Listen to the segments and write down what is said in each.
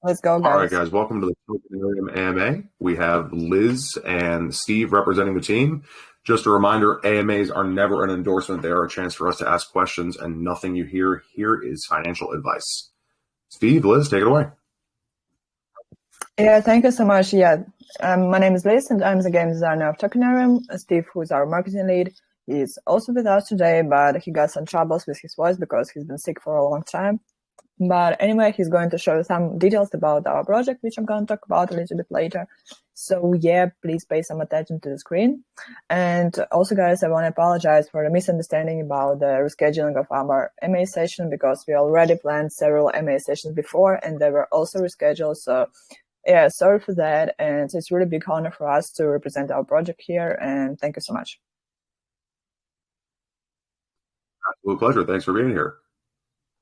Let's go, All right, guys. guys, welcome to the Tokenarium AMA. We have Liz and Steve representing the team. Just a reminder, AMAs are never an endorsement. They are a chance for us to ask questions, and nothing you hear here is financial advice. Steve, Liz, take it away. Yeah, thank you so much. Yeah, my name is Liz, and I'm the game designer of Tokenarium. Steve, who is our marketing lead, is also with us today, but he got some troubles with his voice because he's been sick for a long time. But anyway, he's going to show you some details about our project, which I'm going to talk about a little bit later. So yeah, please pay some attention to the screen. And also, guys, I want to apologize for the misunderstanding about the rescheduling of our MA session, because we already planned several MA sessions before and they were also rescheduled. So yeah, sorry for that. And it's really big honor for us to represent our project here. And thank you so much. Absolute pleasure. Thanks for being here.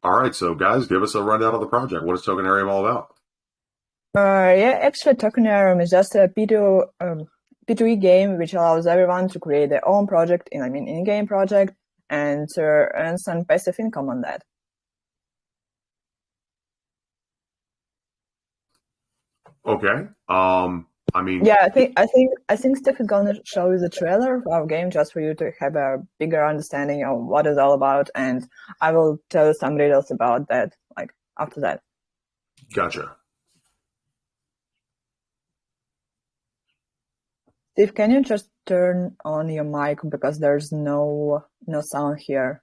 All right, so guys, give us a rundown of the project. What is Tokenarium all about? Yeah, actually, Tokenarium is just a P2E game which allows everyone to create their own project, in-game project, and to earn some passive income on that. Okay. Yeah, I think Steph is gonna show you the trailer of our game just for you to have a bigger understanding of what it's all about, and I will tell you some details about that, like, after that. Gotcha. Steve, can you just turn on your mic because there's no sound here?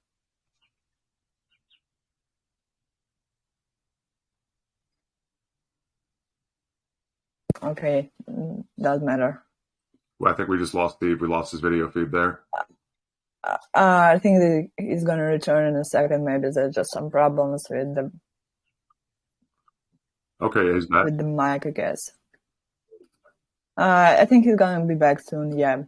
Okay, doesn't matter. Well, I think we just lost Steve. We lost his video feed there. I think that he's going to return in a second. Maybe there's just some problems with the with the mic, I guess. I think he's going to be back soon. Yeah,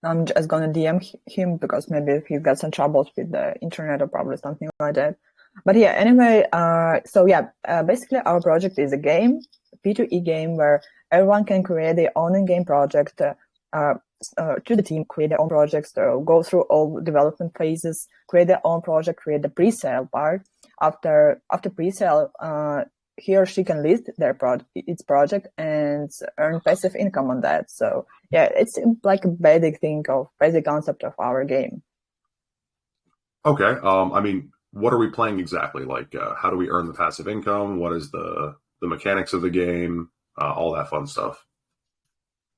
I'm just going to DM him because maybe he's got some troubles with the internet or probably something like that. But yeah, anyway, so yeah, basically our project is a game, a P2E game where everyone can create their own in-game project. To the team, create their own projects, go through all development phases, create their own project, create the pre-sale part. After pre-sale, he or she can list its project and earn passive income on that. So yeah, it's like a basic concept of our game. Okay. What are we playing exactly? Like, how do we earn the passive income? What is the mechanics of the game? All that fun stuff.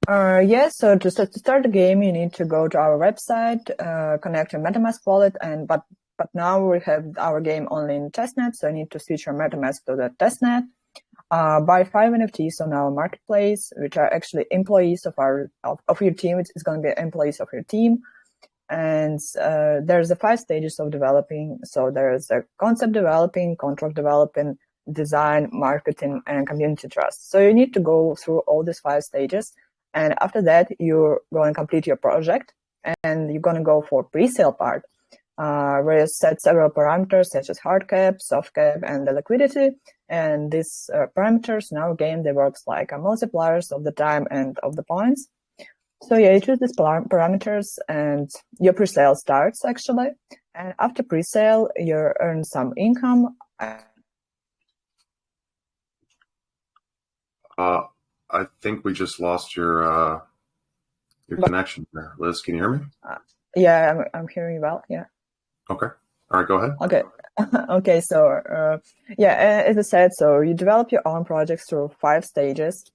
Yeah, so to start the game, you need to go to our website, connect your MetaMask wallet, but now we have our game only in testnet, so you need to switch your MetaMask to the testnet. Buy 5 NFTs on our marketplace, which are actually employees of your team. It's going to be employees of your team. And there's the 5 stages of developing. So there's a concept developing, contract developing, design, marketing, and community trust. So you need to go through all these 5 stages. And after that, you're going to complete your project and you're going to go for pre-sale part, where you set several parameters such as hardcap, softcap, and the liquidity. And these parameters in our game, they work like multipliers of the time and of the points. So yeah, you choose these parameters and your pre-sale starts actually. And after pre-sale, you earn some income. I think we just lost your connection there. Liz, can you hear me? Yeah, I'm hearing you well. Yeah. Okay. All right, go ahead. Okay. Okay. So yeah, as I said, so you develop your own projects through 5 stages,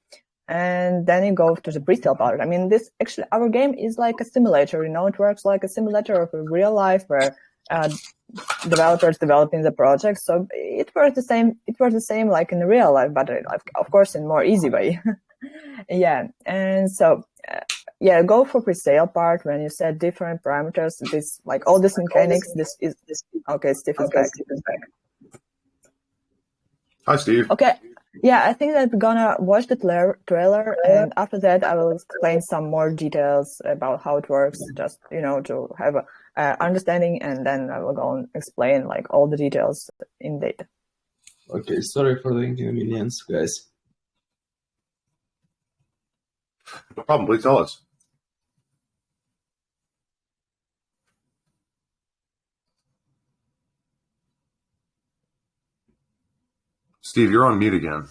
and then you go to the pre-sale part. I mean, our game is like a simulator. It works like a simulator of real life where developers developing the project. So it works the same. It works the same like in real life, but of course in more easy way. Yeah, and so yeah, go for pre-sale part when you set different parameters. This like all this mechanics. This is okay. Steve is back. Hi, Steve. Okay. Yeah, I think that we're gonna watch the trailer, and after that, I will explain some more details about how it works, just to have a understanding, and then I will go and explain like all the details in data. Okay, sorry for the inconvenience, guys. No problem. Please tell us. Steve, you're on mute again.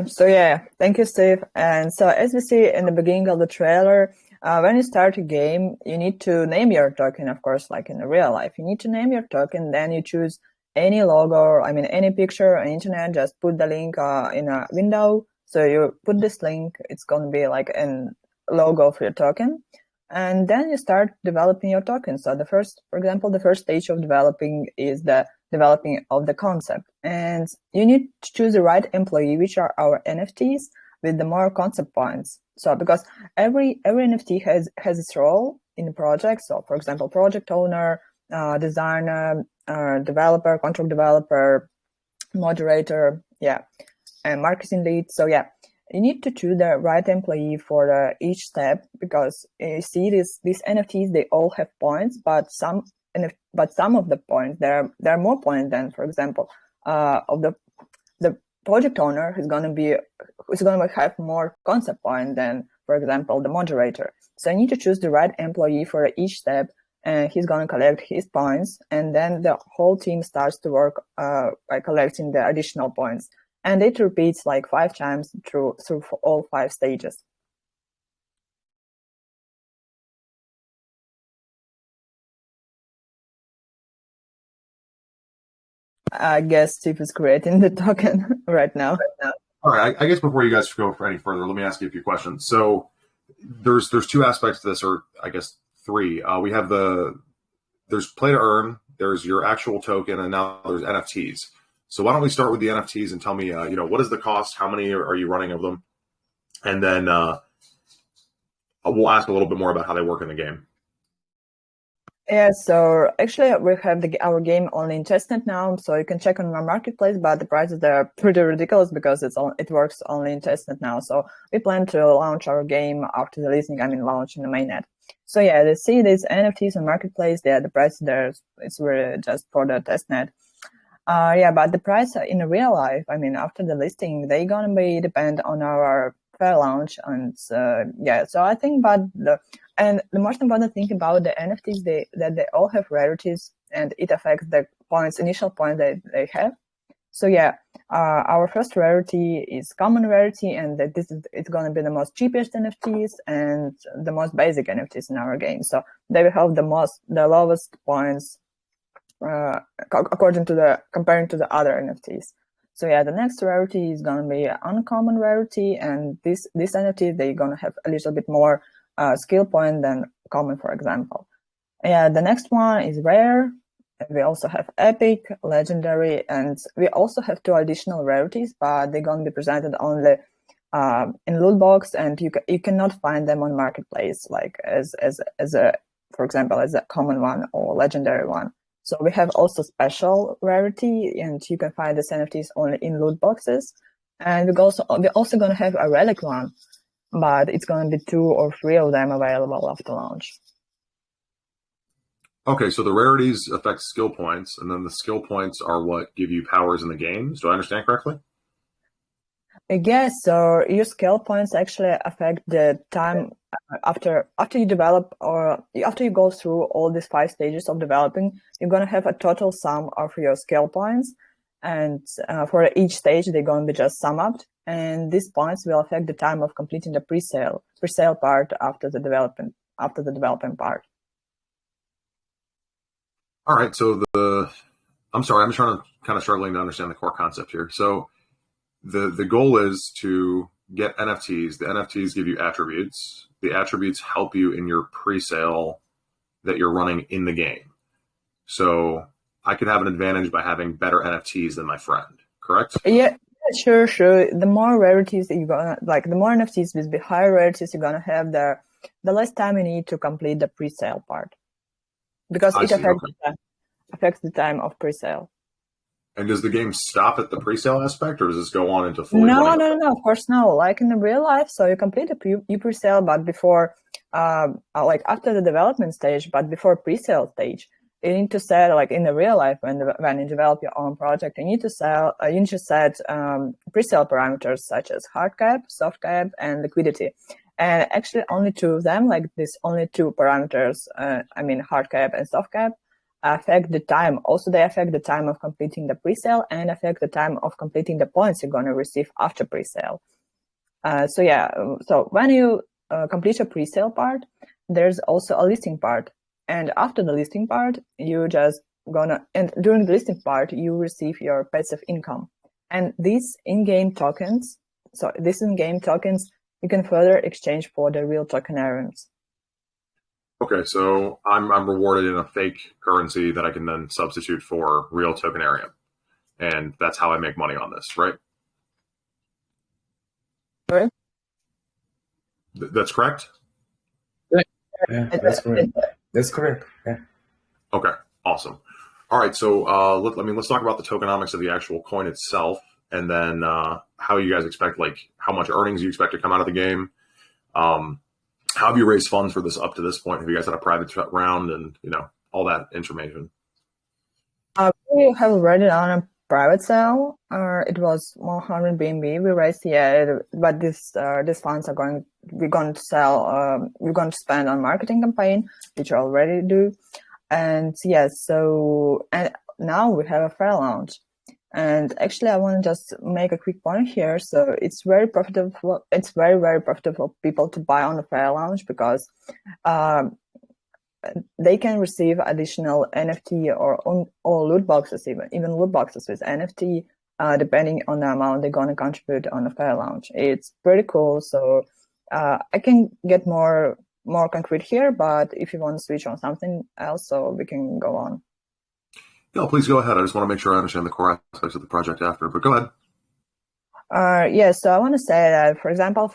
So yeah, thank you, Steve. And so as we see in the beginning of the trailer, when you start a game, you need to name your token, of course, like in the real life. You need to name your token, then you choose any logo, any picture on internet, just put the link in a window. So you put this link, it's going to be like a logo for your token. And then you start developing your token. So for example, the first stage of developing is the developing of the concept. And you need to choose the right employee, which are our NFTs, with the more concept points. So because every NFT has its role in the project. So for example, project owner, designer, developer, contract developer, moderator, and marketing lead. So you need to choose the right employee for each step, because you see these NFTs, they all have points, but some of the points, there are more points than, for example, of the project owner who's going to have more concept point than, for example, the moderator. So you need to choose the right employee for each step, and he's going to collect his points, and then the whole team starts to work by collecting the additional points. And it repeats like 5 times through all 5 stages. I guess Steve is creating the token right now. All right. I guess before you guys go for any further, let me ask you a few questions. So there's 2 aspects to this, or I guess 3. We have there's play to earn, there's your actual token, and now there's NFTs. So why don't we start with the NFTs and tell me, what is the cost? How many are you running of them? And then we'll ask a little bit more about how they work in the game. Yeah, so actually we have our game only in testnet now, so you can check on our marketplace, but the prices are pretty ridiculous because it works only in testnet now. So we plan to launch our game after the releasing, launch in the mainnet. So yeah, they see these NFTs on marketplace, the price there, it's really just for the testnet. But the price in real life, after the listing, they're gonna be depend on our fair launch, and so I think, the most important thing about the NFTs, that they all have rarities, and it affects the initial points that they have. So our first rarity is common rarity, and that it's gonna be the most cheapest NFTs and the most basic NFTs in our game. So they will have the lowest points comparing to the other NFTs. So the next rarity is gonna be uncommon rarity, and this NFT, they're gonna have a little bit more skill point than common, for example. The next one is rare. We also have epic, legendary, and we also have 2 additional rarities, but they're gonna be presented only in loot box, and you cannot find them on marketplace, like as for example, as a common one or legendary one. So we have also special rarity, and you can find the NFTs only in loot boxes. And we're also going to have a relic one, but it's going to be 2 or 3 of them available after launch. Okay, so the rarities affect skill points, and then the skill points are what give you powers in the game. Do I understand correctly? Yes, so your scale points actually affect the time after you develop, or after you go through all these 5 stages of developing. You're going to have a total sum of your scale points, and for each stage they're going to be just sum up, and these points will affect the time of completing the presale part after the development part. All right, so I'm sorry, I'm trying to kind of struggling to understand the core concept here. So the goal is to get NFTs. The NFTs give you attributes. The attributes help you in your pre-sale that you're running in the game. So I could have an advantage by having better NFTs than my friend, correct? Yeah, sure. The more rarities that you're gonna, like, the more NFTs with the higher rarities you're gonna have, the less time you need to complete the pre-sale part, because it affects the time of pre-sale. And does the game stop at the pre-sale aspect, or does this go on into fully running? No, of course no. Like in the real life, so you complete the pre-sale, but before, like after the development stage, but before pre-sale stage, you need to set, like in the real life, when you develop your own project, you need to set pre-sale parameters such as hardcap, softcap, and liquidity. And actually, only 2 of them, like these only 2 parameters, hardcap and softcap, affect the time. Also, they affect the time of completing the pre-sale and affect the time of completing the points you're going to receive after pre-sale. So when you complete a pre-sale part, there's also a listing part. And after the listing part, and during the listing part, you receive your passive income. And these in-game tokens, you can further exchange for the real tokenariums. Okay, so I'm rewarded in a fake currency that I can then substitute for real Tokenarium. And that's how I make money on this, right? Right. That's correct? Yeah, that's correct. That's correct. Yeah. Okay, awesome. All right, so let's talk about the tokenomics of the actual coin itself, and then how you guys expect, like how much earnings you expect to come out of the game. How have you raised funds for this up to this point? Have you guys had a private round and, all that information? We have already done a private sale. It was 100 BNB we raised, but these funds we're going to spend on marketing campaign, which I already do. And and now we have a fair launch. And actually, I want to just make a quick point here. So it's very profitable. It's very, very profitable for people to buy on the fair launch, because they can receive additional NFT or loot boxes, even loot boxes with NFT, depending on the amount they're going to contribute on the fair launch. It's pretty cool. So I can get more concrete here, but if you want to switch on something else, so we can go on. No, please go ahead. I just want to make sure I understand the core aspects of the project after, but go ahead. So I want to say that, for example,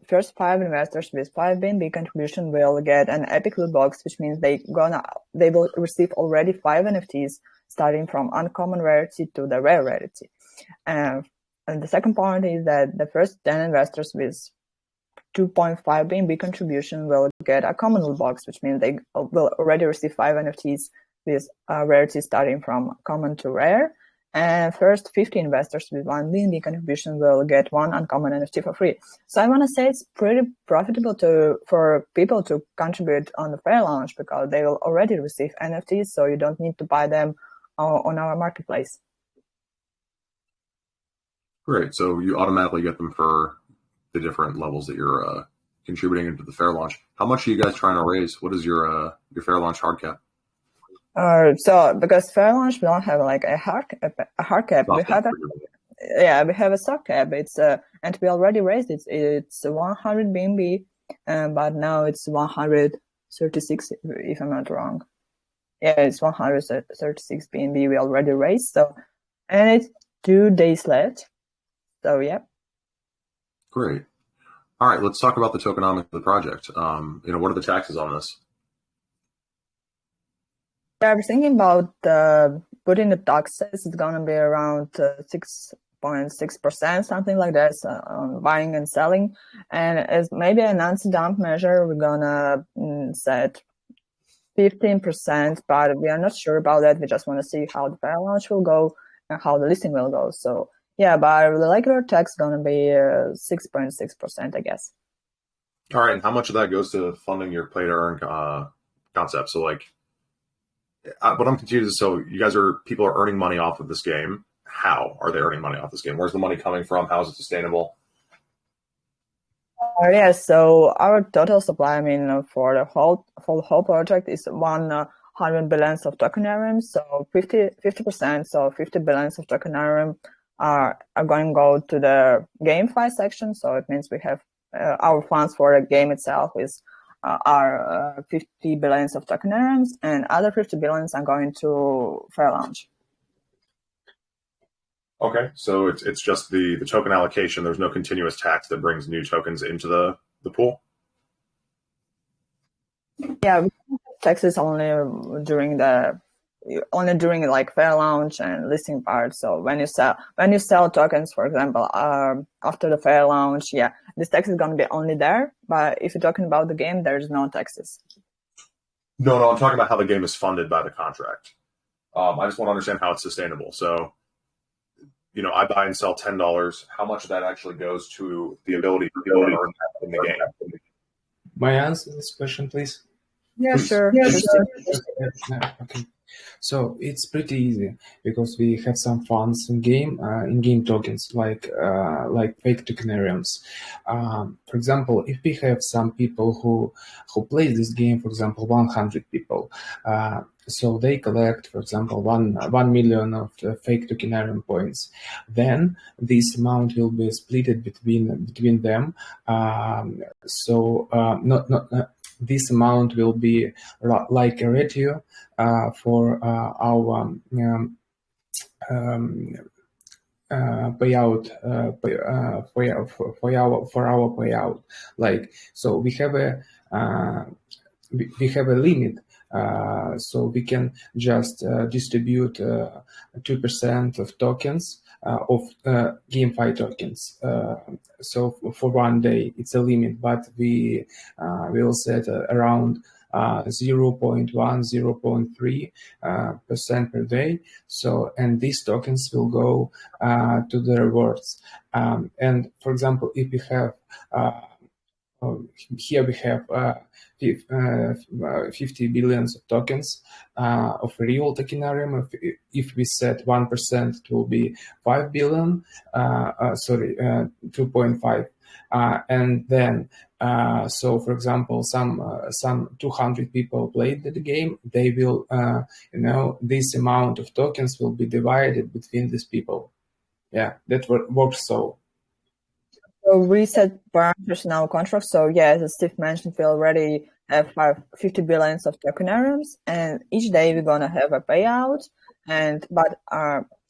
first 5 investors with 5 BNB contribution will get an epic loot box, which means they will receive already 5 NFTs, starting from uncommon rarity to the rare rarity. And the second point is that the first 10 investors with 2.5 BNB contribution will get a common loot box, which means they will already receive 5 NFTs with rarity starting from common to rare. And first 50 investors with 1 BNB contribution will get 1 uncommon NFT for free. So I want to say it's pretty profitable for people to contribute on the fair launch, because they will already receive NFTs, so you don't need to buy them on our marketplace. Great. So you automatically get them for the different levels that you're contributing into the fair launch. How much are you guys trying to raise? What is your fair launch hard cap? So because fair launch, we don't have like a hard cap. We have a soft cap. It's and we already raised it. It's 100 BNB, but now it's 136 if I'm not wrong. Yeah, it's 136 BNB we already raised. So, and it's 2 days left. So yeah. Great. All right, let's talk about the tokenomics of the project. What are the taxes on this? I was thinking about putting the taxes. It's gonna be around 6.6%, something like that, on buying and selling. And as maybe an anti-dump measure, we're gonna set 15%, but we are not sure about that. We just want to see how the fair launch will go and how the listing will go. So Yeah, but the regular tax is gonna be 6.6%, I guess. All right, and how much of that goes to funding your play to earn concept? So like, what I'm confused is, so you guys people are earning money off of this game. How are they earning money off this game? Where's the money coming from? How is it sustainable? Yeah, so our total supply, for the whole project is 100 billions of tokenarium. So 50%, so 50 billions of tokenarium are going to go to the GameFi section. So it means we have our funds for the game itself are 50 billions of tokenariums, and other 50 billions are going to fair launch. Okay, so it's just the token allocation. There's no continuous tax that brings new tokens into the pool? Yeah, taxes only during like fair launch and listing part. So when you sell tokens, for example, after the fair launch, yeah, this tax is going to be only there. But if you're talking about the game, there's no taxes. No, I'm talking about how the game is funded by the contract. I just want to understand how it's sustainable. So, I buy and sell $10. How much of that actually goes to the ability to earn in the game? May I answer this question, please? Yeah, sure. Okay. So it's pretty easy because we have some funds in game tokens like fake tokenariums. For example, if we have some people who play this game, for example, 100 people, so they collect, for example, 1 million of fake tokenarium points. Then this amount will be split between them. This amount will be like a ratio for our payout for our payout. Like, so we have a limit. So we can just distribute 2% of tokens of GameFi tokens. So for one day, it's a limit, but we will set around 0.1, 0.3% per day. So, and these tokens will go to the rewards. And for example, if we have here we have 50 billions of tokens of real tokenarium. If we set 1%, it will be 5 billion. 2.5. And then, so for example, some 200 people played the game. They will, this amount of tokens will be divided between these people. Yeah, that works so. So we set parameters in our contract. So yeah, as Steve mentioned, we already have 50 billions of tokenariums, and each day we're gonna have a payout. But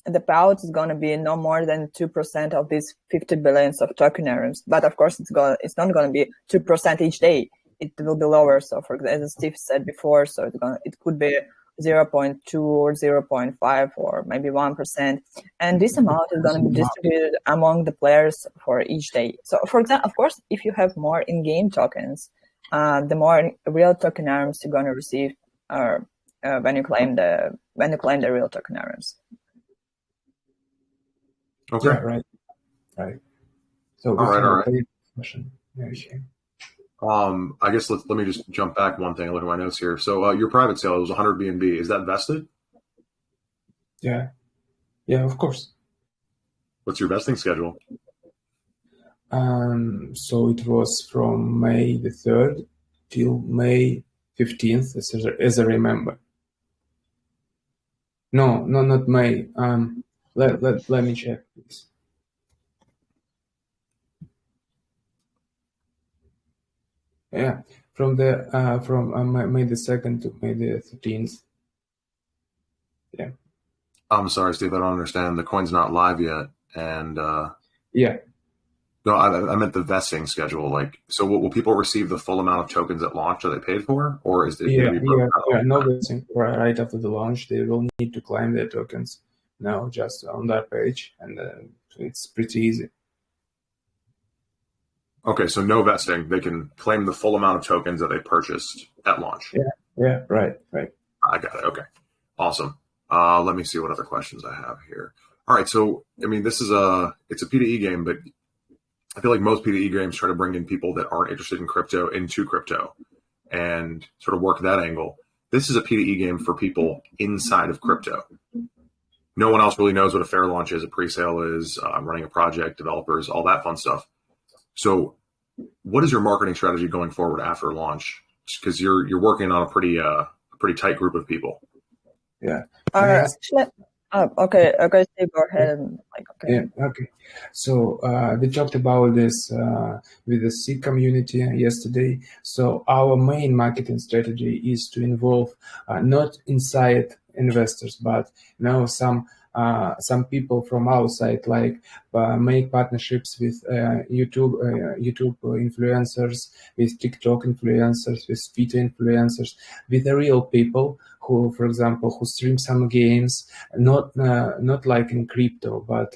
the payout is gonna be no more than 2% of these 50 billions of tokenariums. But of course, it's not gonna be 2% each day. It will be lower. So for example, as Steve said before, so it could be 0.2 or 0.5 or maybe 1%. And this amount is going to be distributed among the players for each day. So for example, of course, if you have more in-game tokens, the more real tokenariums you're going to receive when you claim the real tokenariums. Okay. Yeah, right. So all right. Question. Okay. I guess let me just jump back one thing. I look at my notes here. So your private sale was 100 BNB. Is that vested? Yeah, of course. What's your vesting schedule? So it was from May the 3rd till May 15th, as I remember. No, not May. Let me check, please. Yeah, from May the 2nd to May the 13th. Yeah. I'm sorry, Steve. I don't understand. The coin's not live yet, and yeah. No, I meant the vesting schedule. Like, so will people receive the full amount of tokens at launch that they paid for, or is it maybe no vesting right after the launch? They will need to claim their tokens now, just on that page, and it's pretty easy. Okay, so no vesting. They can claim the full amount of tokens that they purchased at launch. Yeah, right. I got it. Okay, awesome. Let me see what other questions I have here. All right. So, I mean, it's a P2E game, but I feel like most P2E games try to bring in people that aren't interested in crypto into crypto and sort of work that angle. This is a P2E game for people inside of crypto. No one else really knows what a fair launch is, a presale is, running a project, developers, all that fun stuff. So what is your marketing strategy going forward after launch? Because you're working on a pretty tight group of people. Yeah. Okay, Steve, go ahead. Okay. Yeah, okay. So we talked about this with the C community yesterday. So our main marketing strategy is to involve not inside investors, but some people from outside, like make partnerships with YouTube influencers, with TikTok influencers, with Twitter influencers, with the real people who, for example, who stream some games, not like in crypto, but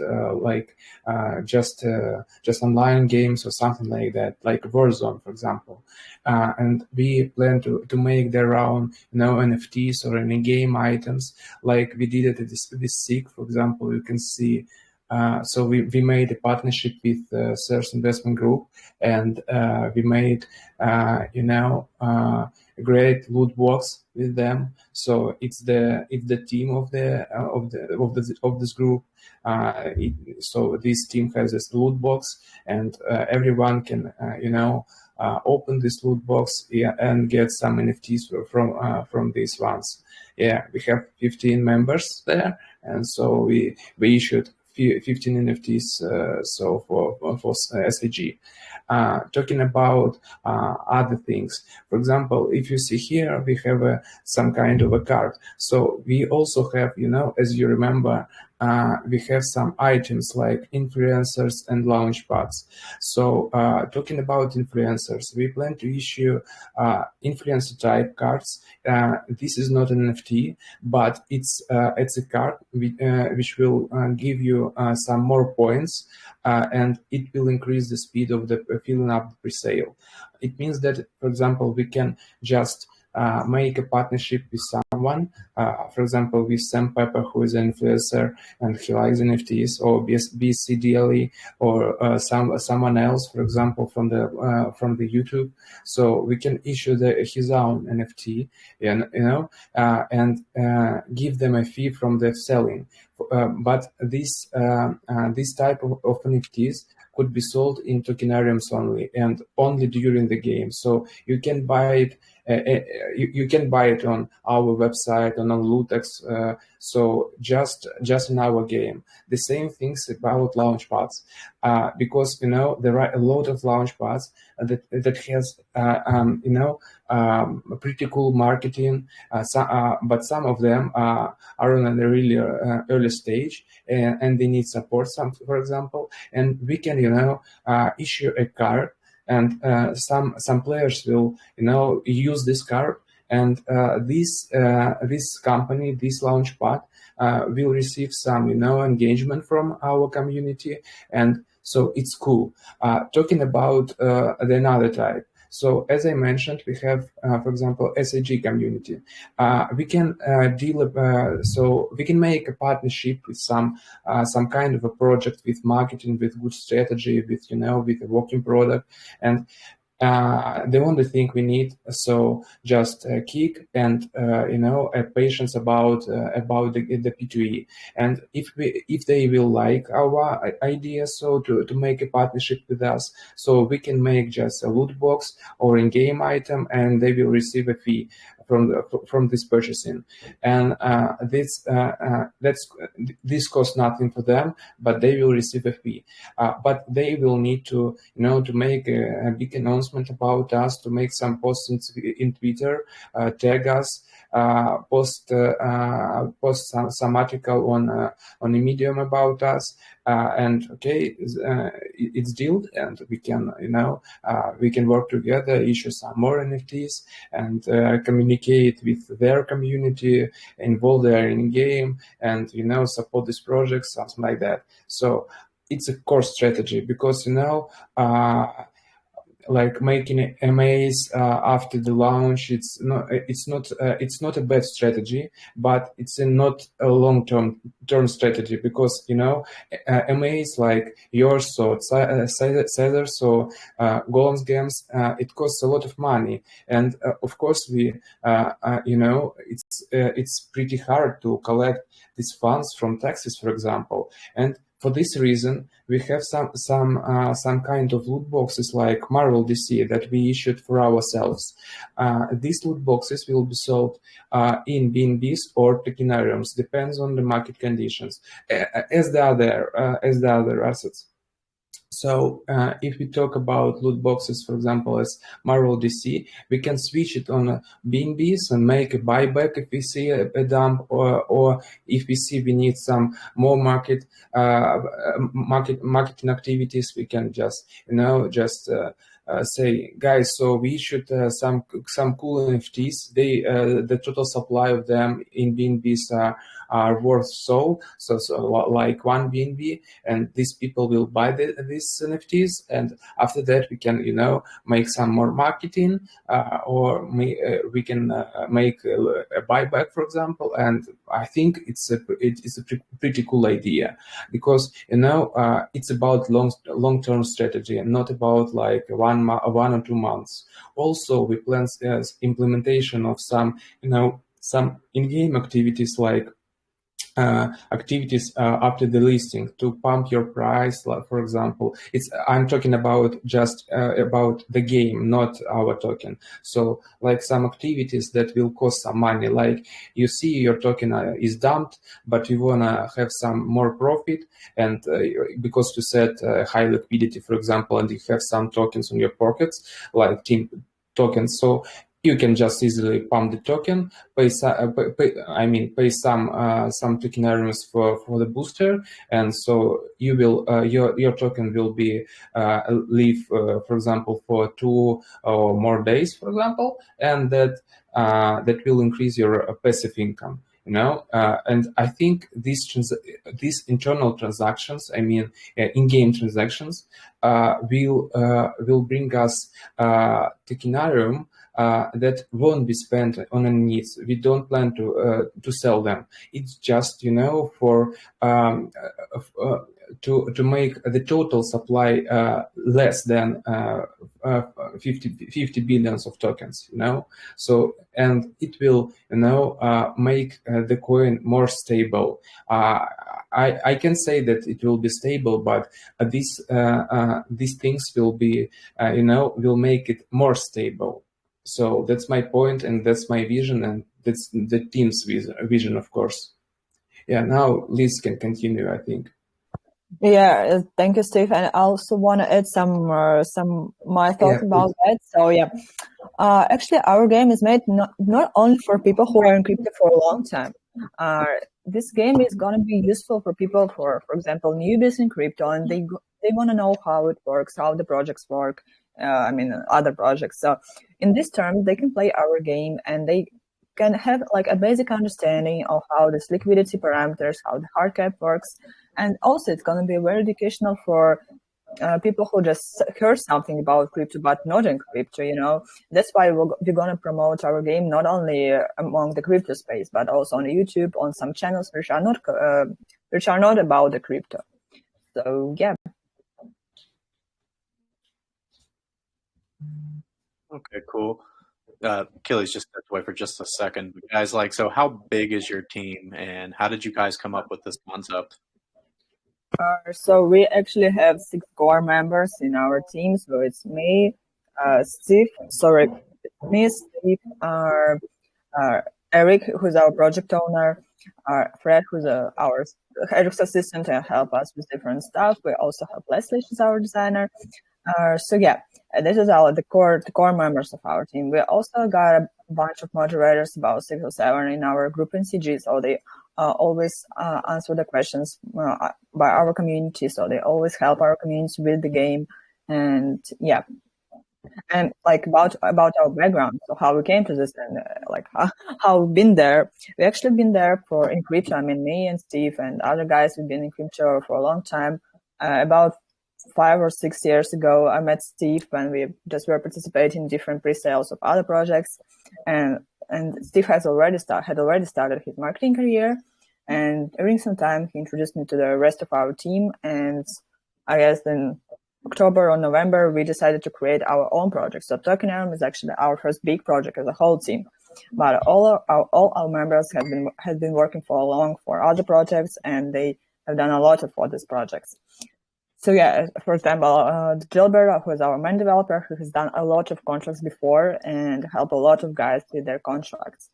just online games or something like that, like Warzone, for example. And we plan to make their own, NFTs or any game items, like we did it with SIG, for example. You can see. So we made a partnership with Search Investment Group, and we made a great loot box with them. So it's the team of this group. So this team has this loot box, and everyone can open this loot box and get some NFTs from these ones. Yeah, we have 15 members there, and so we issued 15 NFTs so for SVG. Talking about other things, for example, if you see here, we have some kind of a card. So we also have, as you remember, we have some items like influencers and launch pads. So talking about influencers, we plan to issue influencer type cards. This is not an NFT, but it's a card which will give you some more points, and it will increase the speed of the filling up the pre-sale. It means that, for example, we can just make a partnership with someone, for example, with Sam Pepper, who is an influencer and he likes NFTs, or BCDLE, or someone else, for example, from the YouTube. So we can issue his own NFT, and give them a fee from the selling. But this type of NFTs could be sold in Tokenariums only, and only during the game. So you can buy it. You can buy it on our website, on Lootex. So just in our game. The same things about launch pads, because there are a lot of launch pads that has pretty cool marketing. But some of them are on a really early stage, and they need support. For example, and we can issue a card. And some players will, use this card, and this company, this launchpad, will receive some, engagement from our community, and so it's cool. Talking about another type. So as I mentioned, we have, for example, SAG community. We can so we can make a partnership with some kind of a project with marketing, with good strategy, with with a working product, and the only thing we need, so just kick and a patience about the P2E, and if they will like our idea, so to make a partnership with us, so we can make just a loot box or in game item, and they will receive a fee from this purchasing, and this costs nothing for them, but they will receive a fee. But they will need to to make a big announcement about us, to make some posts in Twitter, tag us, post some article on a Medium about us, and okay, it's dealt, and we can we can work together, issue some more NFTs, and communicate with their community, involve their in game, and support this project, something like that. So it's a core strategy, because like making MAs after the launch, it's not a bad strategy, but it's not a long-term strategy, because MAs like yours or Caesars or Golem's games, it costs a lot of money, and of course it's pretty hard to collect these funds from taxes, for example, and for this reason, we have some kind of loot boxes like Marvel DC that we issued for ourselves. These loot boxes will be sold in BNBs or Tokenariums, depends on the market conditions, as the other assets. So if we talk about loot boxes, for example, as Marvel DC, we can switch it on BNBs and make a buyback if we see a dump, or if we see we need some more marketing activities, we can just say, guys, so we issued some cool NFTs. The total supply of them in BNBs are worth so like 1 BNB, and these people will buy these NFTs, and after that we can make some more marketing, or we can make a buyback, for example. And I think it's a pretty cool idea, because it's about long-term strategy and not about like 1 or 2 months. Also, we plan implementation of some in-game activities, like activities after the listing to pump your price. Like, for example, I'm talking about just about the game, not our token. So like some activities that will cost some money, like you see your token is dumped, but you wanna have some more profit, and because to set high liquidity, for example, and you have some tokens in your pockets, like team tokens, so you can just easily pump the token, pay some tokenariums for the booster, and so you will your token will be live, for example, for 2 or more days, for example, and that will increase your passive income. And I think these internal transactions, in-game transactions, will bring us Tokenarium that won't be spent on any needs. We don't plan to sell them. It's just for to make the total supply less than 50 billions of tokens. So, and it will make the coin more stable. I can say that it will be stable, but these things will be will make it more stable. So that's my point, and that's my vision, and that's the team's vision, of course. Yeah, now Liz can continue, I think. Yeah, thank you, Steve. And I also want to add some my thoughts about that. So yeah, actually, our game is made not only for people who are in crypto for a long time. This game is going to be useful for people for example, newbies in crypto, and they want to know how it works, how the projects work. Other projects. So in this term, they can play our game, and they can have like a basic understanding of how this liquidity parameters, how the Hardcap works. And also it's going to be very educational for people who just heard something about crypto, but not in crypto, That's why we're going to promote our game not only among the crypto space, but also on YouTube, on some channels which are not about the crypto. So yeah. Okay, cool. Achilles just stepped away for just a second. Guys, so how big is your team, and how did you guys come up with this concept? So we actually have 6 core members in our team. So it's me, Steve, Eric, who's our project owner, Fred, who's our Eric's assistant and help us with different stuff. We also have Leslie, who's our designer. So yeah, this is the core members of our team. We also got a bunch of moderators, about 6 or 7 in our group in CG. So they always answer the questions by our community. So they always help our community with the game. And yeah, and like about our background, so how we came to this, and how we've been there. We actually been there in crypto. Me and Steve and other guys, we've been in crypto for a long time, about 5 or 6 years ago, I met Steve when we just were participating in different pre-sales of other projects, and Steve had already started his marketing career, and during some time he introduced me to the rest of our team, and I guess in October or November we decided to create our own project. So Tokenarium is actually our first big project as a whole team, but all our members have been working for other projects, and they have done a lot for these projects. So yeah, for example, Gilbert, who is our main developer, who has done a lot of contracts before and helped a lot of guys with their contracts.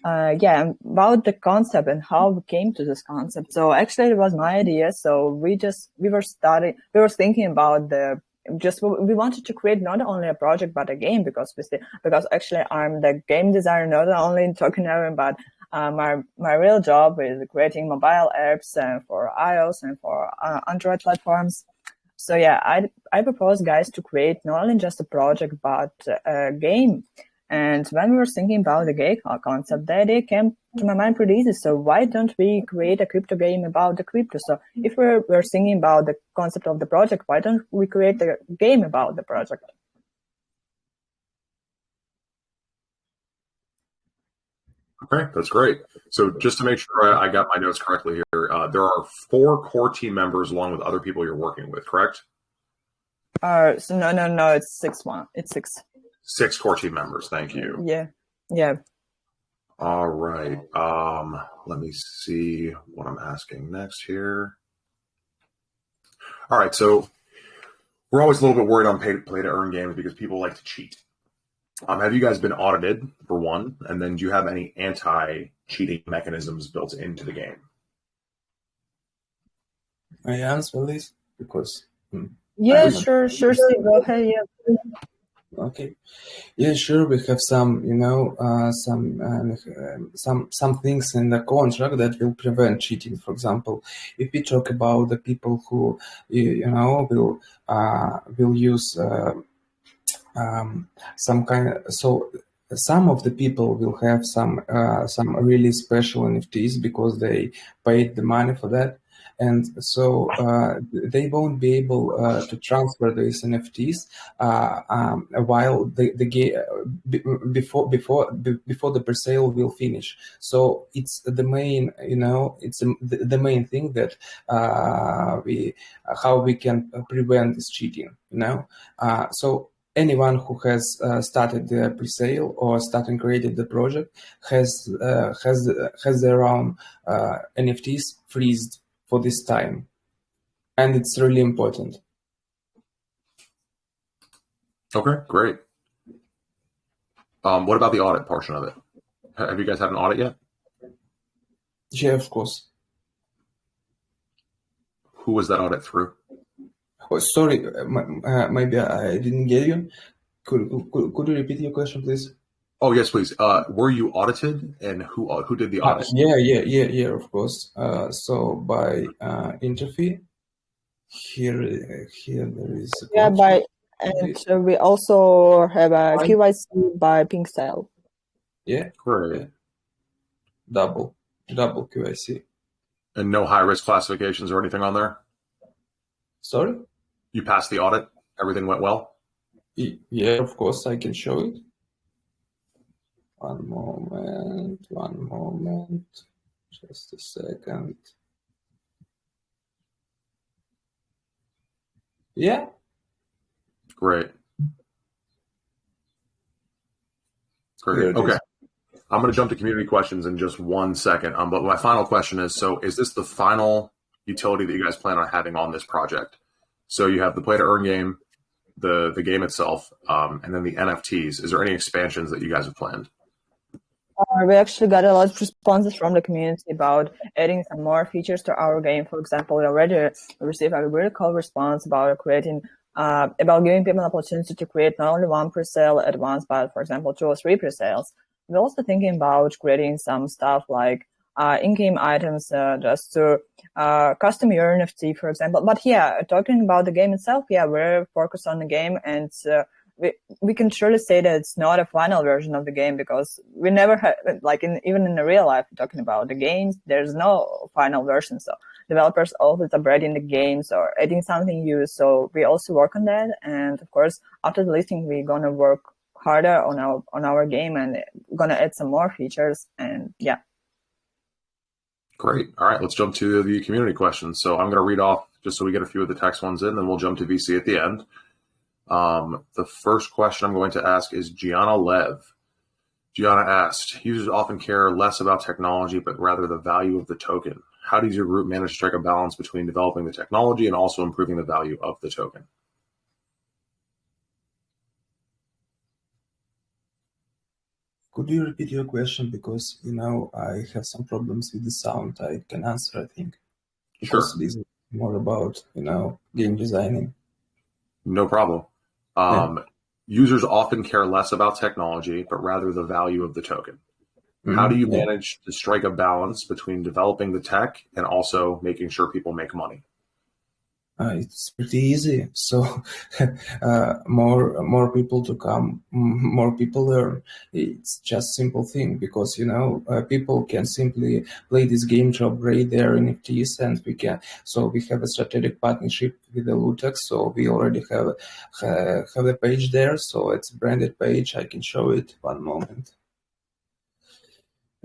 About the concept and how we came to this concept. So actually it was my idea. So we were thinking about we wanted to create not only a project, but a game, because actually I'm the game designer, not only in Tokenarium, but my real job is creating mobile apps for iOS and for Android platforms. So yeah, I propose guys to create not only just a project, but a game. And when we were thinking about the game concept, the idea came to my mind pretty easy. So why don't we create a crypto game about the crypto? So if we're thinking about the concept of the project, why don't we create a game about the project? Okay, that's great. So just to make sure I got my notes correctly here, there are 4 core team members along with other people you're working with, correct? So no, it's 6. It's 6. 6 core team members. Thank you. Yeah. All right. Let me see what I'm asking next here. All right. So we're always a little bit worried on play to earn games because people like to cheat. Have you guys been audited, for one? And then do you have any anti-cheating mechanisms built into the game? I answer this because. Yeah, sure. Steve, go ahead. Yeah. Okay. Yeah, sure. We have some, some things in the contract that will prevent cheating. For example, if we talk about the people who, will use some kind. So some of the people will have some really special NFTs because they paid the money for that. And so they won't be able to transfer these NFTs while the game before the presale will finish. So it's the main, it's the main thing that how we can prevent this cheating. So anyone who has started the presale or starting created the project has their own NFTs freezed for this time, and it's really important. Okay, great. What about the audit portion of it? Have you guys had an audit yet? Yeah, of course. Who was that audit through? Oh, sorry, maybe I didn't get you. Could you repeat your question, please? Oh, yes, please. Were you audited, and who did the audit? Yeah, of course. So by Interfee, here there is. And we also have a KYC by PinkStyle. Yeah, great. Yeah. Double KYC. And no high risk classifications or anything on there? Sorry? You passed the audit? Everything went well? Yeah, of course, I can show it. One moment. Just a second. Yeah. Great. Okay. I'm going to jump to community questions in just 1 second. But my final question is, so is this the final utility that you guys plan on having on this project? So you have the play to earn game, the game itself, and then the NFTs. Is there any expansions that you guys have planned? We actually got a lot of responses from the community about adding some more features to our game. For example, we already received a really cool response about giving people an opportunity to create not only one presale at once, but for example, 2 or 3 presales. We're also thinking about creating some stuff like in-game items just to custom your NFT, for example. But yeah, talking about the game itself, yeah, we're focused on the game, and we can surely say that it's not a final version of the game, because we never had, even in the real life, talking about the games, there's no final version. So developers always upgrading the games or adding something new. So we also work on that. And of course, after the listing, we're going to work harder on our game and going to add some more features. And yeah. Great. All right, let's jump to the community questions. So I'm going to read off just so we get a few of the text ones in, then we'll jump to VC at the end. The first question I'm going to ask is Gianna Lev. Gianna asked, users often care less about technology, but rather the value of the token. How does your group manage to strike a balance between developing the technology and also improving the value of the token? Could you repeat your question? Because, I have some problems with the sound. I can answer, I think. Because Sure. this is more about, game designing. No problem. Users often care less about technology, but rather the value of the token. How do you manage to strike a balance between developing the tech and also making sure people make money? It's pretty easy. So more people to come, more people learn. It's just simple thing because people can simply play this game to upgrade their NFTs, and we have a strategic partnership with the Lutex. So we already have a page there. So it's a branded page. I can show it. One moment.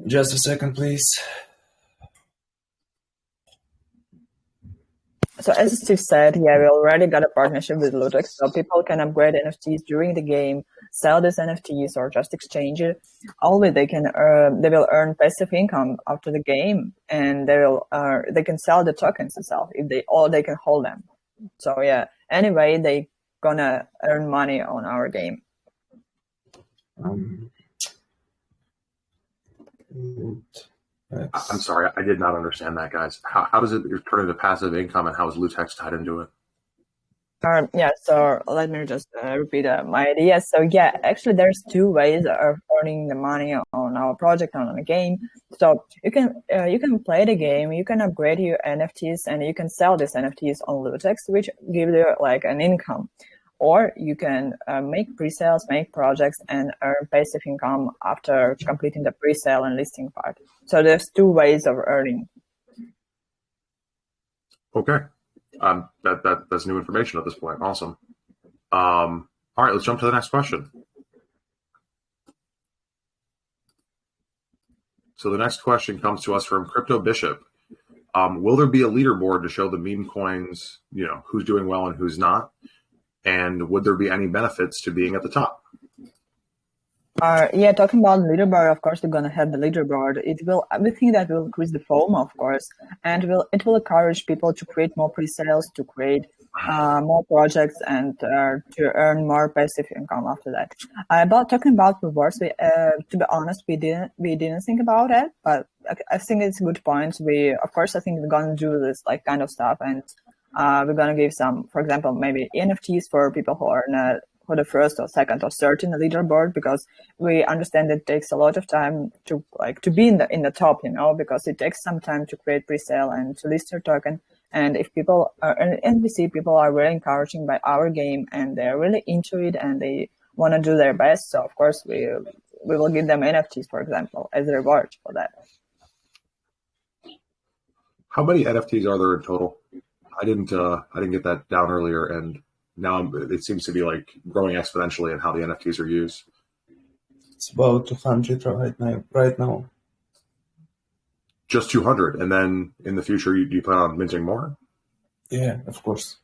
Just a second, please. So as Steve said, we already got a partnership with Lutex, so people can upgrade NFTs during the game, sell these NFTs, or just exchange it. Always they will earn passive income after the game, and they can sell the tokens itself or they can hold them. So anyway, they gonna earn money on our game. I'm sorry, I did not understand that, guys. How does it turn into passive income, and how is Lutex tied into it? So let me just repeat my idea. So actually there's two ways of earning the money on our project, on the game. So you can play the game, you can upgrade your NFTs, and you can sell these NFTs on Lutex, which gives you like an income. Or you can make pre-sales, make projects, and earn passive income after completing the pre-sale and listing part. So there's two ways of earning. Okay. That's new information at this point. Awesome. All right, let's jump to the next question. So the next question comes to us from Crypto Bishop. Will there be a leaderboard to show the meme coins, who's doing well and who's not? And would there be any benefits to being at the top? Talking about leaderboard, of course, we're going to have the leaderboard. We think that will increase the FOMO, of course, and it will encourage people to create more pre-sales, to create more projects, and to earn more passive income after that. Talking about rewards, to be honest, we didn't think about it, but I think it's a good point. I think we're going to do this like kind of stuff, and we're going to give some, for example, maybe NFTs for people who are not for the first or second or third in the leaderboard, because we understand it takes a lot of time to be in the top, because it takes some time to create pre-sale and to list your token. And if people and we see people are really encouraging by our game and they're really into it and they want to do their best. So of course we will give them NFTs, for example, as a reward for that. How many NFTs are there in total? I didn't get that down earlier, and now it seems to be like growing exponentially in how the NFTs are used. It's about 200 right now. Just 200, and then in the future, do you plan on minting more? Yeah, of course,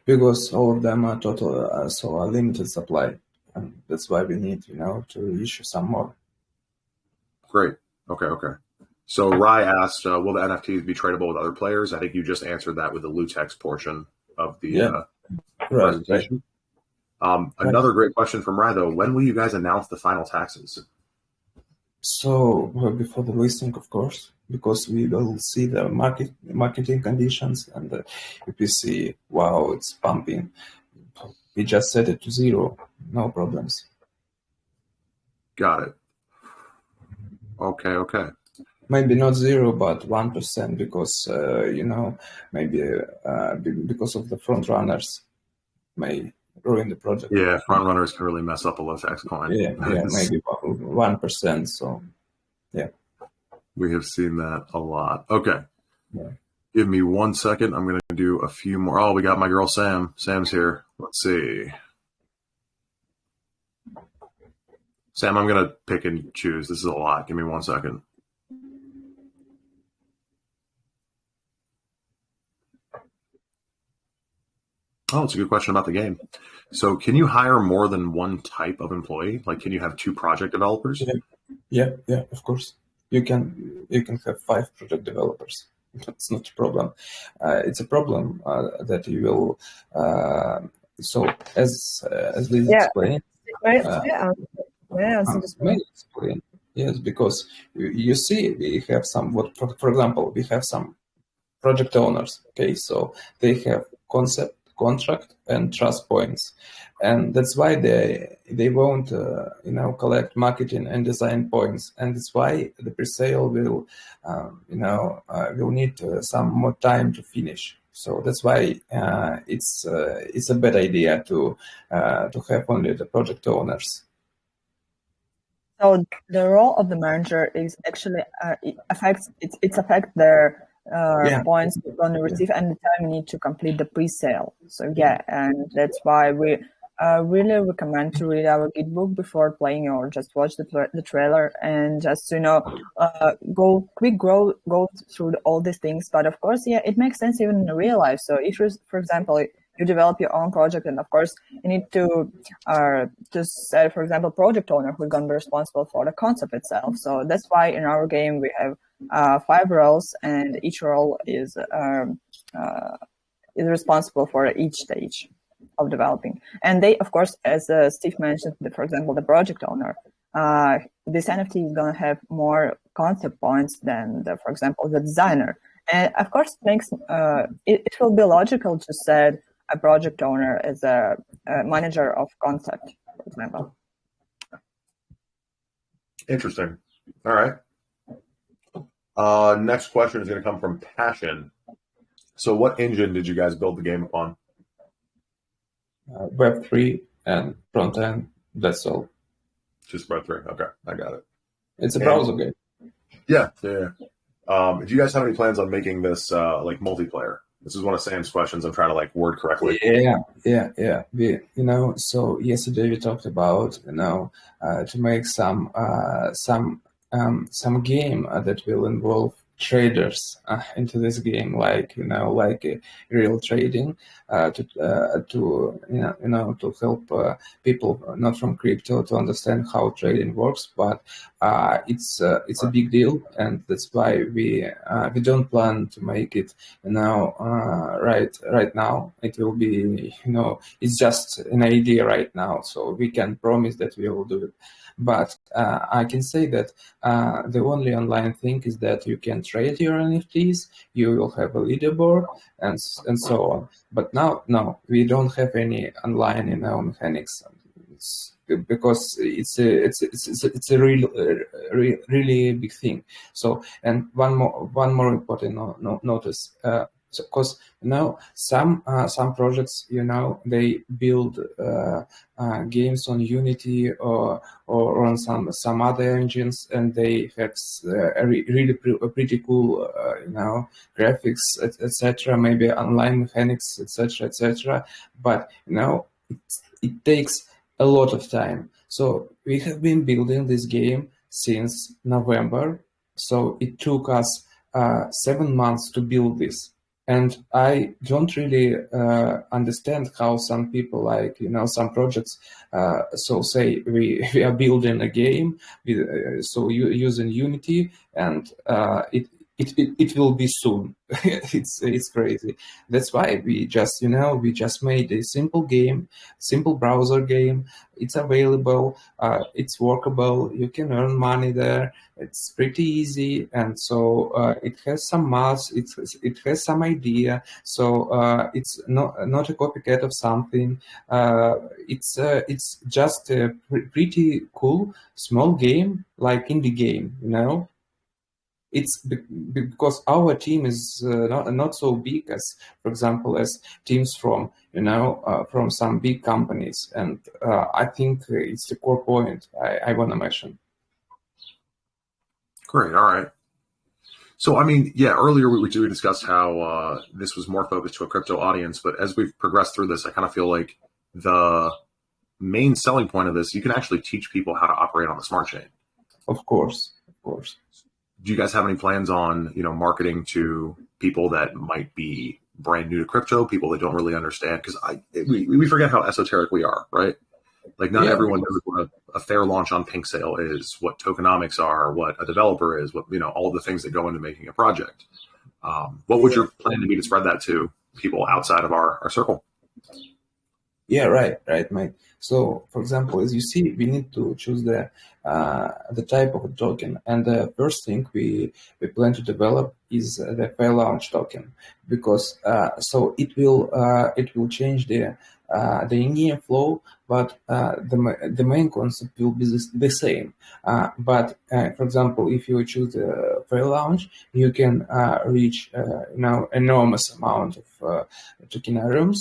because all of them are total, so a limited supply, and that's why we need, to issue some more. Great. Okay. So Rai asked, will the NFTs be tradable with other players? I think you just answered that with the Lutex portion of the presentation. Right. Another great question from Rai, though. When will you guys announce the final taxes? So before the listing, of course, because we will see the marketing conditions, and if we see, wow, it's pumping, we just set it to 0, no problems. Got it. Okay. Maybe not 0, but 1%, because maybe because of the front runners may ruin the project. Yeah, front runners can really mess up a Lutex coin. Yeah, maybe 1%. So yeah, we have seen that a lot. Okay. Yeah. Give me 1 second. I'm going to do a few more. Oh, we got my girl Sam. Sam's here. Let's see. Sam, I'm going to pick and choose. This is a lot. Give me 1 second. Oh, it's a good question about the game. So can you hire more than one type of employee? Like, can you have 2 project developers? Yeah, of course. You can have 5 project developers. That's not a problem. It's a problem that you will. So as Liz explained. May I answer this one? Explain. Yes, because you see, we have some. For example, we have some project owners. Okay, so they have concept, contract, and trust points, and that's why they won't collect marketing and design points, and that's why the presale will will need some more time to finish. So that's why it's a bad idea to have only the project owners. So the role of the manager is actually it affects their points you're going to receive and the time you need to complete the pre-sale. So and that's why we really recommend to read our guidebook before playing or just watch the trailer and just go through all these things. But of course, it makes sense even in real life. So if you, for example, you develop your own project, and of course you need to set, for example, project owner who's going to be responsible for the concept itself. So that's why in our game we have 5 roles, and each role is responsible for each stage of developing. And they, of course, as Steve mentioned, for example, the project owner, this NFT is going to have more concept points than, for example, the designer. And of course, it will be logical to set a project owner as a manager of concept, for example. Interesting. All right. Next question is going to come from Passion. So what engine did you guys build the game upon? Web3 and front end, that's all. Just Web3. Okay, I got it. It's a browser game. Yeah. Do you guys have any plans on making this like multiplayer? This is one of Sam's questions. I'm trying to word correctly. Yeah. So yesterday we talked about to make some game that will involve traders into this game, like real trading to help people not from crypto to understand how trading works. But it's a big deal, and that's why we don't plan to make it right now. It will be it's just an idea right now, so we can promise that we will do it. But I can say that the only online thing is that you can trade your NFTs, you will have a leaderboard, and so on. But now, no, we don't have any online mechanics. Because it's a really big thing. So, and one more important notice. Because some projects they build games on Unity or on some other engines, and they have really pretty cool graphics, etc. Maybe online mechanics, etc. But it takes a lot of time. So we have been building this game since November. So it took us 7 months to build this. And I don't really understand how some people some projects say we are building a game using Unity, and it will be soon. It's crazy. That's why we just made a simple game, simple browser game. It's available, it's workable, you can earn money there, it's pretty easy, and so it has some maths, it has some idea, so it's not a copycat of something. It's just a pretty cool small game, like indie game, It's because our team is not so big as, for example, as teams from from some big companies, and I think it's the core point I want to mention. Great. All right. So, I mean, yeah, earlier we discussed how this was more focused to a crypto audience, but as we've progressed through this, I kind of feel like the main selling point of this, you can actually teach people how to operate on the smart chain. Of course. Do you guys have any plans on, marketing to people that might be brand new to crypto, people that don't really understand? Because we forget how esoteric we are, right? Like not everyone knows what a fair launch on Pink Sale is, what tokenomics are, what a developer is, what all the things that go into making a project. What would your plan to be to spread that to people outside of our circle? Yeah, right, mate. So, for example, as you see, we need to choose the type of a token, and the first thing we plan to develop is the fair launch token, because so it will change the in-game flow, but the main concept will be the same. But for example, if you choose the fair launch, you can reach enormous amount of tokenariums.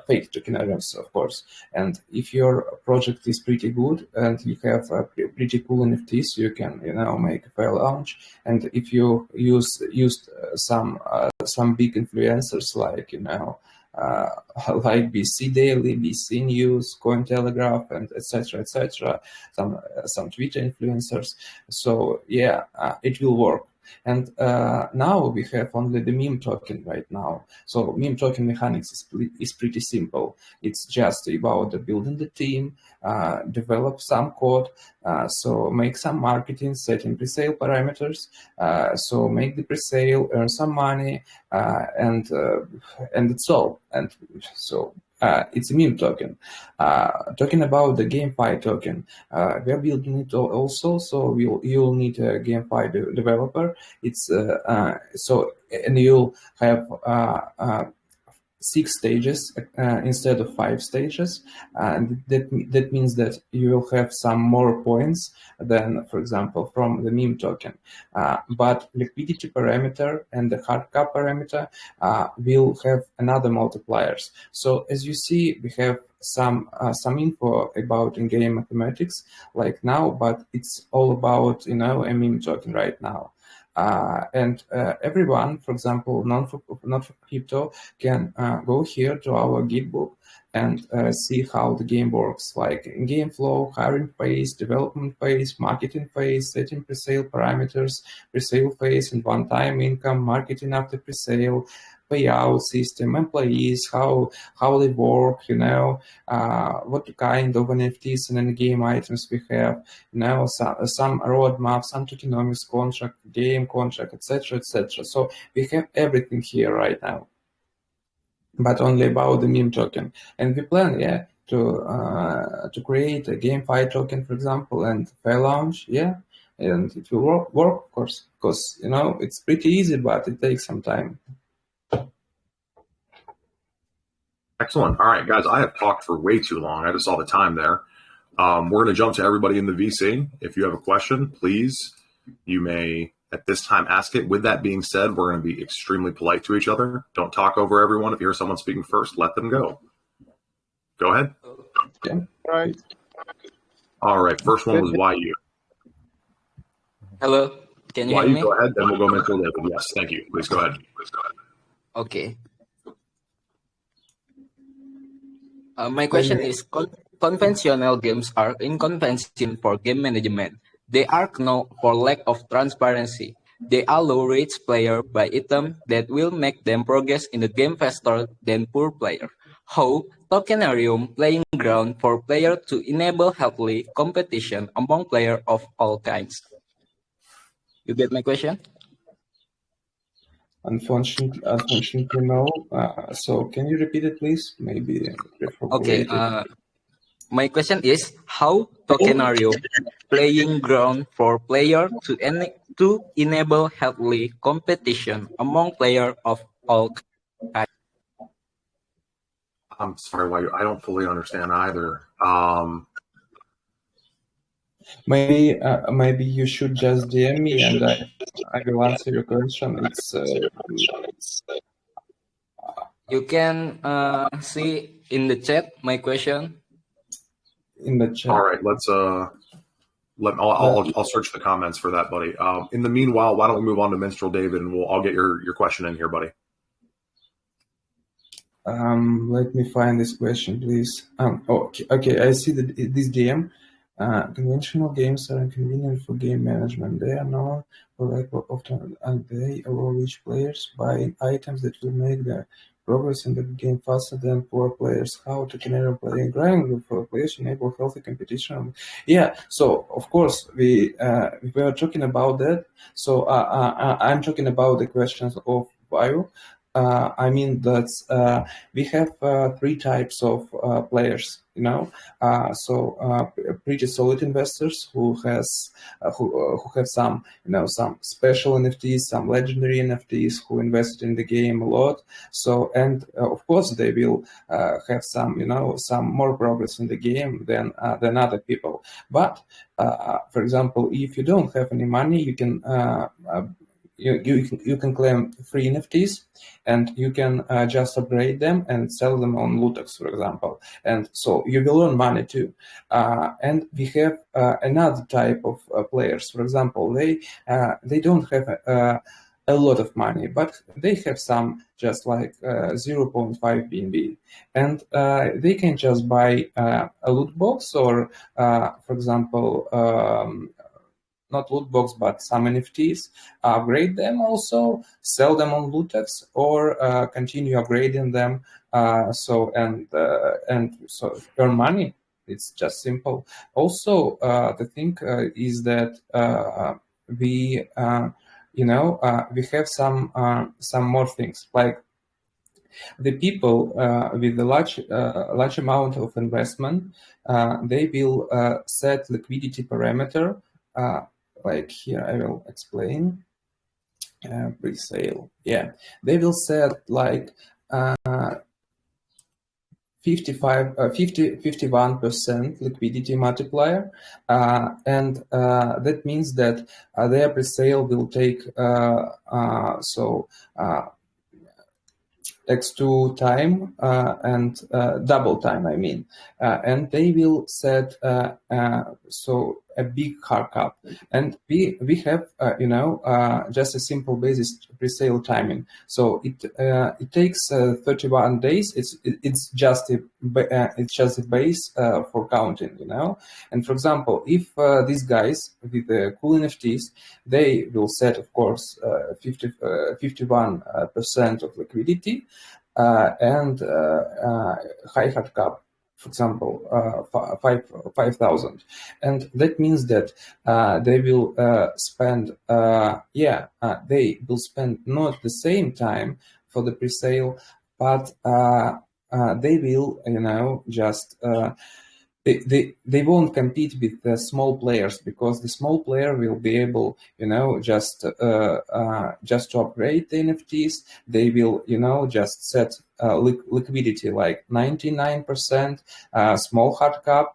Fake tokenariums, of course. And if your project is pretty good and you have pretty cool NFTs, you can make a fair launch. And if you used some big influencers like like BC Daily, BC News, Cointelegraph, and etc. Some Twitter influencers. So yeah, it will work. And now we have only the meme token right now. So meme token mechanics is pretty simple. It's just about building the team, develop some code, so make some marketing, setting presale parameters, so make the presale, earn some money, and it's all. And so it's a meme token. Talking about the GameFi token, we are building it also. So you'll need a GameFi developer. It's and you'll have 6 stages instead of 5 stages, and that means that you will have some more points than, for example, from the meme token. But liquidity parameter and the Hardcap parameter will have another multipliers. So as you see, we have some info about in-game mathematics like now, but it's all about a meme token right now. And everyone, for example, not for crypto, can go here to our Gitbook and see how the game works, like game flow, hiring phase, development phase, marketing phase, setting presale parameters, presale phase and one-time income, marketing after presale, payout system, employees, how they work, what kind of NFTs and in-game items we have, some roadmap, some tokenomics contract, game contract, etc. So we have everything here right now, but only about the meme token. And we plan, to create a GameFi token, for example, and fair launch, and it will work, of course, because it's pretty easy, but it takes some time. Excellent. All right, guys, I have talked for way too long. I just saw the time there. We're going to jump to everybody in the VC. If you have a question, please, you may at this time ask it. With that being said, we're going to be extremely polite to each other. Don't talk over everyone. If you hear someone speaking first, let them go. Go ahead. Yeah. Right. All right. First one was YU. Hello, can you hear me? Go ahead, then we'll go mentor David. Yes, thank you. Please go ahead. Okay. My question is, conventional games are inconvenient for game management. They are known for lack of transparency. They allow rich players buy items that will make them progress in the game faster than poor players. How Tokenarium playing ground for players to enable healthy competition among players of all kinds. You get my question? Unfortunately, no. So can you repeat it, please? Maybe Okay. My question is, how Tokenarium playing ground for players to enable healthy competition among players of all kinds? I'm sorry, YU. I don't fully understand either. Maybe you should just DM me and I will answer your question. You can see in the chat my question. In the chat. All right, let's I'll search the comments for that, buddy. In the meanwhile, why don't we move on to Minstrel David, and I'll get your question in here, buddy. Let me find this question, please. Okay. I see that this DM. Conventional games are inconvenient for game management. They are known for lack of time, and they allow rich players buy items that will make their progress in the game faster than poor players. How Tokenarium playing grind for players enable healthy competition? Yeah. So of course we are talking about that. So I'm talking about the questions of bio. I mean that we have three types of players, you know. Pretty solid investors who have some, you know, some special NFTs, some legendary NFTs, who invested in the game a lot. So, and of course they will have some, you know, some more progress in the game than other people. But for example, if you don't have any money, you can you can claim free NFTs, and you can just upgrade them and sell them on Lootex, for example. And so you will earn money too. And we have another type of players. For example, they don't have a lot of money, but they have some, just like 0.5 BNB, and they can just buy a loot box, or for example, not loot box, but some NFTs, upgrade them, also sell them on Lootex, or continue upgrading them, so earn money. It's just simple. Also, the thing is that we have some more things, like the people with a large amount of investment, they will set liquidity parameter. Like here, I will explain pre-sale. Yeah, they will set like 51% liquidity multiplier, and that means that their pre-sale will take x2 time and double time, I mean, and they will set a big Hardcap, and we have just a simple basis pre-sale timing. So it takes 31 days. It's just a base for counting, you know. And for example, if these guys with the cool NFTs, they will set, of course, 51% of liquidity and high Hardcap, for example, 5,000, and that means that they will spend they will spend not the same time for the pre-sale, but they will, you know, just they won't compete with the small players, because the small player will be able, you know, just to upgrade the NFTs. They will, you know, just set liquidity like 99%, small Hardcap,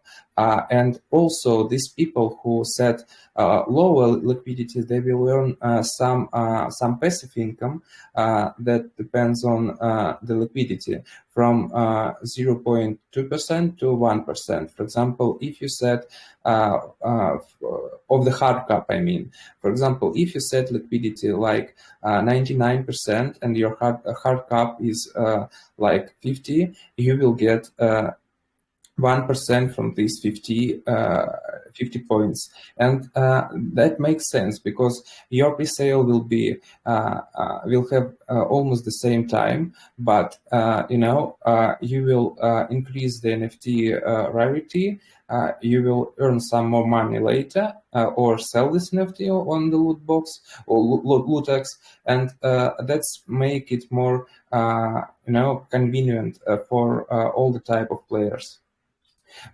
and also these people who set lower liquidity, they will earn some passive income that depends on the liquidity, from 0.2% to 1%. For example, if you set of the Hardcap, I mean, for example, if you set liquidity like 99% and your Hardcap is like 50, you will get 1% from these 50 points, and that makes sense, because your pre-sale will be will have almost the same time, but you know, you will increase the NFT rarity. You will earn some more money later, or sell this NFT on the loot box or Lootex, and that's make it more you know, convenient for all the type of players.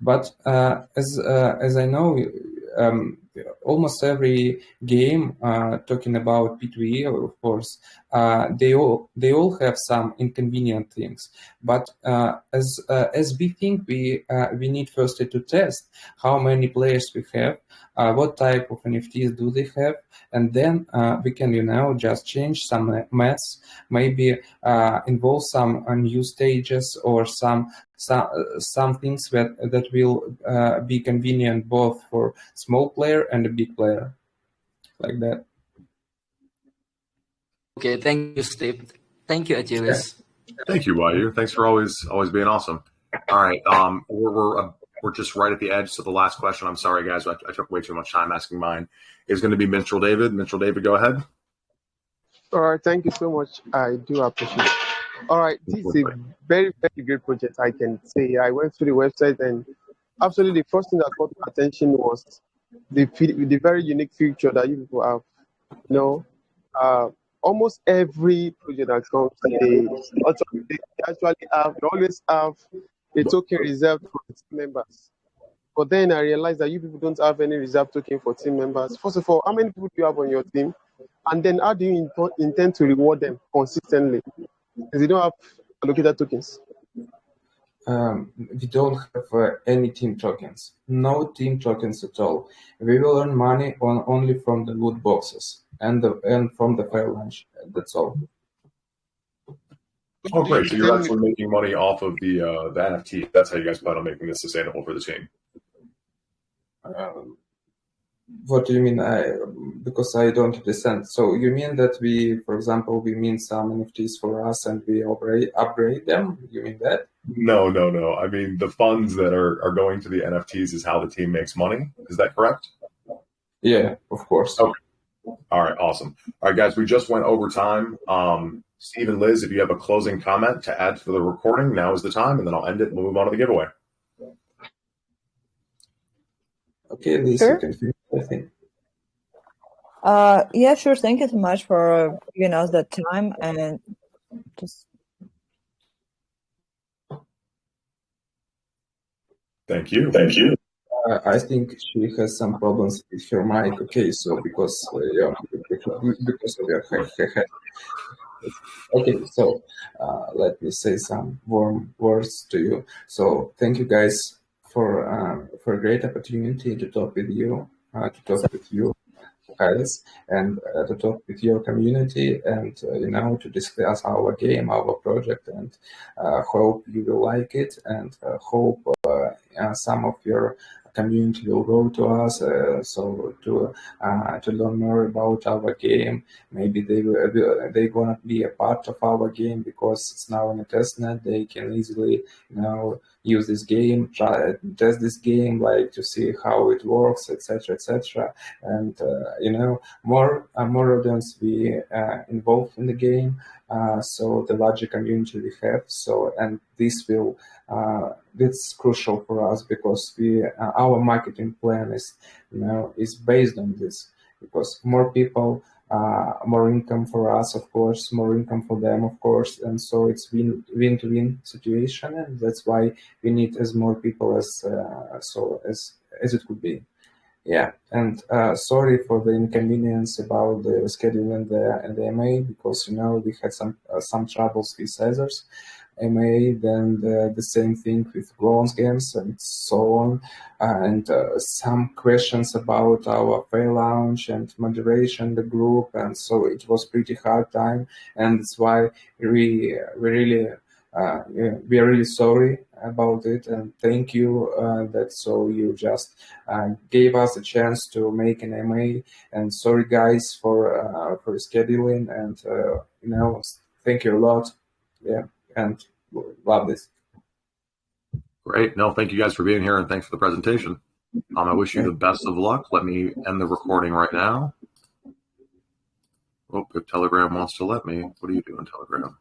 But as I know, almost every game talking about P2E, of course, they all have some inconvenient things. But as we think, we need firstly to test how many players we have, what type of NFTs do they have, and then we can, just change some maths, maybe involve some new stages or some things that will be convenient both for small player and a big player, like that. Okay, thank you, Steve. Thank you, Achilles. Thank you, YU. Thanks for always being awesome. All right, we're just right at the edge. So the last question, I'm sorry guys, I took way too much time asking mine, is going to be Minstrel David. Minstrel David, go ahead. All right, thank you so much. I do appreciate it. All right, this is a very, very great project, I can say. I went through the website, and absolutely the first thing that caught my attention was the very unique feature that you people have. Almost every project that comes, they always have a token reserved for its members. But then I realized that you people don't have any reserved token for team members. First of all, how many people do you have on your team? And then how do you intend to reward them consistently? Because you don't have allocated tokens. We don't have any team tokens. No team tokens at all. We will earn money only from the loot boxes and from the fair launch. That's all. Oh, great. So you're actually making money off of the NFT. That's how you guys plan on making this sustainable for the team. What do you mean? Because I don't understand. So you mean that for example, we mint some NFTs for us and we upgrade them? You mean that? No. I mean, the funds that are going to the NFTs is how the team makes money. Is that correct? Yeah, of course. Okay. All right, awesome. All right, guys, we just went over time. Steve and Liz, if you have a closing comment to add for the recording, now is the time, and then I'll end it and we'll move on to the giveaway. Okay, Liz, sure. You can finish, I think. Yeah, sure. Thank you so much for giving us that time and just. Thank you. I think she has some problems with her mic. Okay, so because of your head. Okay, so let me say some warm words to you. So thank you guys for a great opportunity to talk with you, guys, and to talk with your community, and to discuss our game, our project, and hope you will like it, and hope some of your community will go to us so to learn more about our game. Maybe they're gonna be a part of our game because it's now in a testnet. They can easily use this game, test this game, like to see how it works, etc. And more audience be involved in the game, so the larger community we have. So, and this will it's crucial for us because our marketing plan is based on this, because more people, more income for us, of course, more income for them, of course, and so it's win-to-win situation, and that's why we need as more people as it could be. Yeah, and sorry for the inconvenience about the scheduling and the MA, because we had some troubles with Caesars MA, then the same thing with bronze games and so on, and some questions about our fair launch and moderation the group, and so it was pretty hard time, and that's why we are really sorry about it, and thank you that so you just gave us a chance to make an MA, and sorry guys for scheduling, and thank you a lot. Yeah, and love this. Great. No, thank you guys for being here, and thanks for the presentation. I wish you the best of luck. Let me end the recording right now. Oh, if Telegram wants to let me. What are you doing, Telegram?